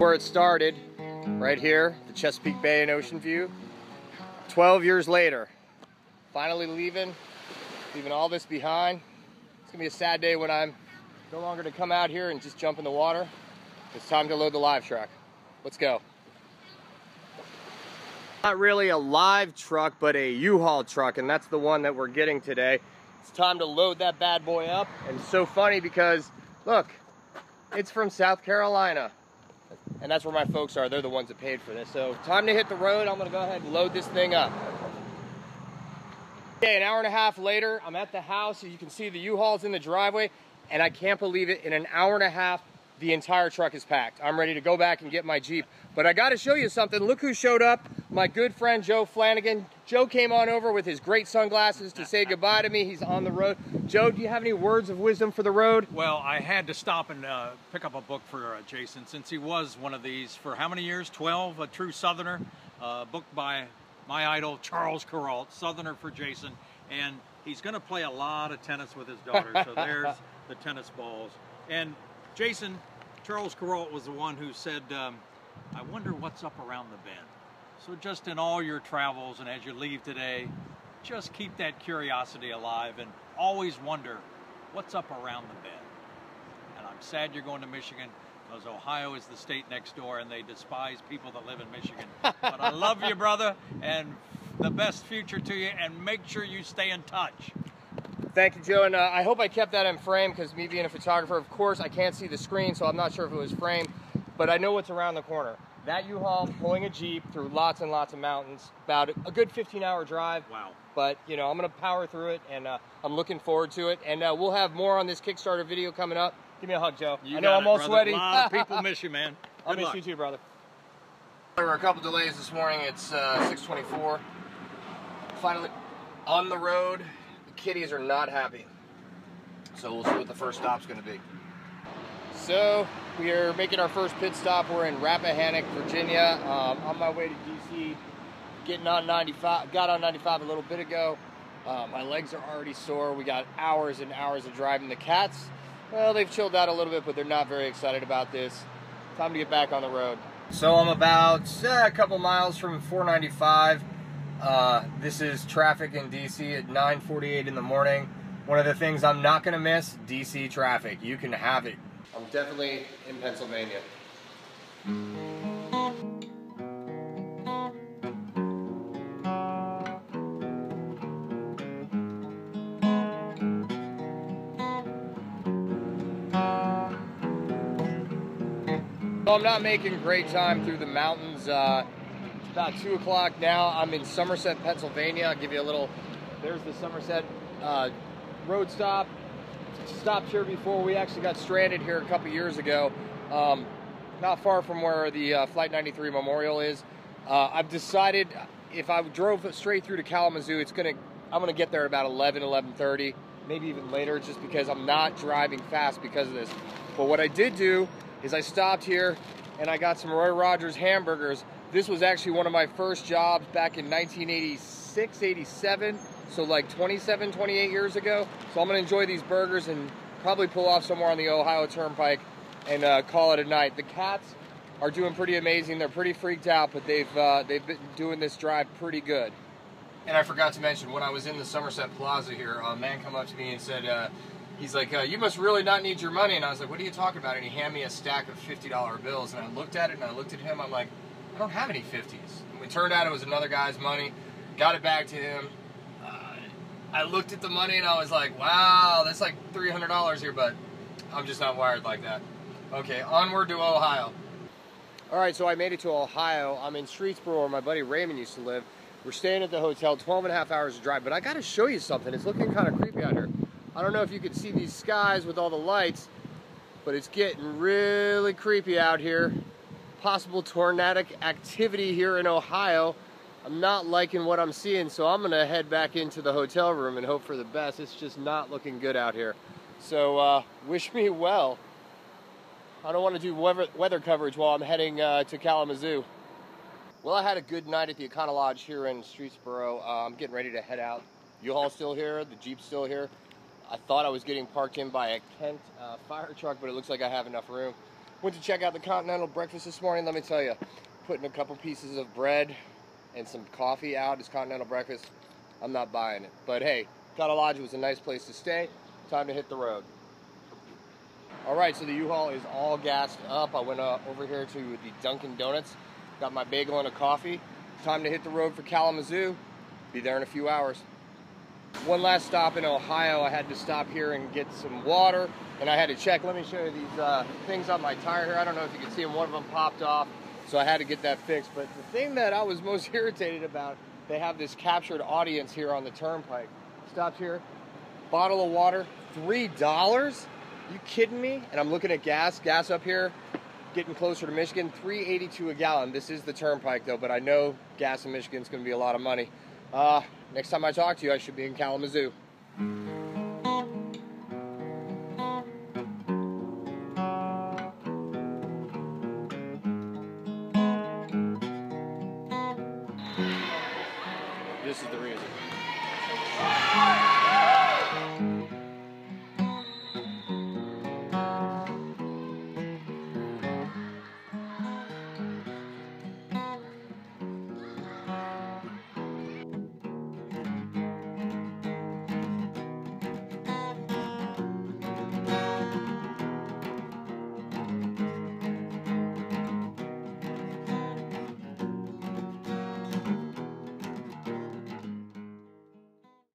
Where it started, right here, the Chesapeake Bay and Ocean View. 12 years later, finally leaving all this behind. It's gonna be a sad day when I'm no longer to come out here and just jump in the water. It's time to load the live truck. Let's go. Not really a live truck, but a U-Haul truck, and that's the one that we're getting today. It's time to load that bad boy up. And it's so funny because, look, it's from South Carolina. And that's where my folks are. They're the ones that paid for this. So time to hit the road. I'm gonna go ahead and load this thing up. Okay, an hour and a half later, I'm at the house. As you can see, the U-Haul's in the driveway, and I can't believe it. In an hour and a half, the entire truck is packed. I'm ready to go back and get my Jeep. But I gotta show you something. Look who showed up. My good friend, Joe Flanagan. Joe came on over with his great sunglasses to say goodbye to me. He's on the road. Joe, do you have any words of wisdom for the road? Well, I had to stop and pick up a book for Jason, since he was one of these for how many years? 12, a true Southerner. Book by my idol, Charles Kuralt, Southerner for Jason. And he's gonna play a lot of tennis with his daughter. So there's the tennis balls. And Jason, Charles Kuralt was the one who said, I wonder what's up around the bend. So just in all your travels and as you leave today, just keep that curiosity alive and always wonder what's up around the bend. And I'm sad you're going to Michigan because Ohio is the state next door and they despise people that live in Michigan. But I love you, brother, and the best future to you, and make sure you stay in touch. Thank you, Joe, and I hope I kept that in frame because me being a photographer, of course, I can't see the screen, so I'm not sure if it was framed, but I know what's around the corner. That U-Haul pulling a Jeep through lots and lots of mountains, about a good 15-hour drive. Wow. But, you know, I'm going to power through it, and I'm looking forward to it, and we'll have more on this Kickstarter video coming up. Give me a hug, Joe. You I know I'm all brother. sweaty. A lot of people miss you, man. I'll miss you too, brother. There were a couple delays this morning. It's 6:24. Finally on the road. The kiddies are not happy. So we'll see what the first stop's going to be. So we are making our first pit stop. We're in Rappahannock, Virginia. On my way to DC, getting on 95. Got on 95 a little bit ago. My legs are already sore. We got hours and hours of driving. The cats, well, they've chilled out a little bit, but they're not very excited about this. Time to get back on the road. So I'm about a couple miles from 495. This is traffic in DC at 9:48 in the morning. One of the things I'm not going to miss, DC traffic. You can have it. I'm definitely in Pennsylvania. So I'm not making great time through the mountains. It's about 2 o'clock now. I'm in Somerset, Pennsylvania. I'll give you a little, there's the Somerset road stop. Stopped here before. We actually got stranded here a couple years ago, not far from where the Flight 93 Memorial is. I've decided if I drove straight through to Kalamazoo, I'm gonna get there at about 11:30, maybe even later, just because I'm not driving fast because of this. But what I did do is I stopped here and I got some Roy Rogers hamburgers. This was actually one of my first jobs back in 1986, 87. So like 27, 28 years ago. So I'm gonna enjoy these burgers and probably pull off somewhere on the Ohio Turnpike and call it a night. The cats are doing pretty amazing. They're pretty freaked out, but they've been doing this drive pretty good. And I forgot to mention, when I was in the Somerset Plaza here, a man come up to me and said, he's like, you must really not need your money. And I was like, what are you talking about? And he handed me a stack of $50 bills. And I looked at it and I looked at him. I'm like, I don't have any 50s. And it turned out it was another guy's money. Got it back to him. I looked at the money and I was like, wow, that's like $300 here, but I'm just not wired like that. Okay, onward to Ohio. All right, so I made it to Ohio. I'm in Streetsboro where my buddy Raymond used to live. We're staying at the hotel, 12 and a half hours to drive, but I gotta show you something. It's looking kind of creepy out here. I don't know if you can see these skies with all the lights, but it's getting really creepy out here. Possible tornadic activity here in Ohio. I'm not liking what I'm seeing, so I'm gonna head back into the hotel room and hope for the best. It's just not looking good out here. So wish me well. I don't want to do weather coverage while I'm heading to Kalamazoo. Well, I had a good night at the Econo Lodge here in Streetsboro. I'm getting ready to head out. U-Haul's still here, the Jeep's still here. I thought I was getting parked in by a Kent fire truck, but it looks like I have enough room. Went to check out the continental breakfast this morning. Let me tell you, putting a couple pieces of bread and some coffee out as continental breakfast, I'm not buying it. But hey, Cottle Lodge was a nice place to stay. Time to hit the road. All right, so the U-Haul is all gassed up. I went over here to the Dunkin' Donuts, got my bagel and a coffee. Time to hit the road for Kalamazoo. Be there in a few hours. One last stop in Ohio. I had to stop here and get some water, and I had to check. Let me show you these things on my tire here. I don't know if you can see them. One of them popped off, so I had to get that fixed. But the thing that I was most irritated about, they have this captured audience here on the turnpike. Stopped here, bottle of water, $3? You kidding me? And I'm looking at gas up here, getting closer to Michigan, $3.82 a gallon. This is the turnpike though, but I know gas in Michigan is going to be a lot of money. Next time I talk to you, I should be in Kalamazoo. This is the